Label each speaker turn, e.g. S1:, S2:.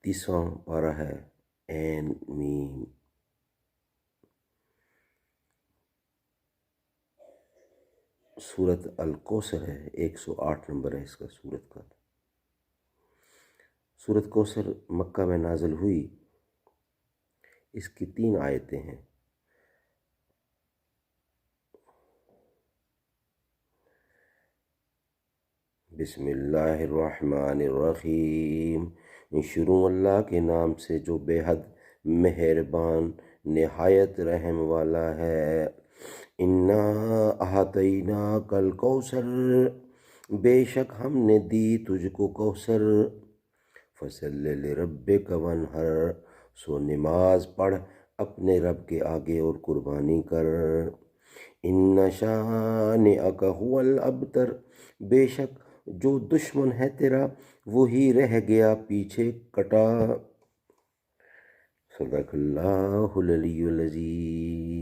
S1: 31واں پارہ ہے، عین میم۔ سورت الکوثر ہے، 108 نمبر ہے اس کا سورت کا۔ سورت کوثر مکہ میں نازل ہوئی، اس کی 3 آیتیں ہیں۔ بسم اللہ الرحمن الرحیم، شروع اللہ کے نام سے جو بے حد مہربان نہایت رحم والا ہے۔ انا اعطیناک الکوثر، بے شک ہم نے دی تجھ کو کوثر۔ فصل لربک وانحر، سو نماز پڑھ اپنے رب کے آگے اور قربانی کر۔ ان شانئک هو الابتر، بے شک جو دشمن ہے تیرا وہی رہ گیا پیچھے کٹا۔ صدق اللہ العلی العظیم۔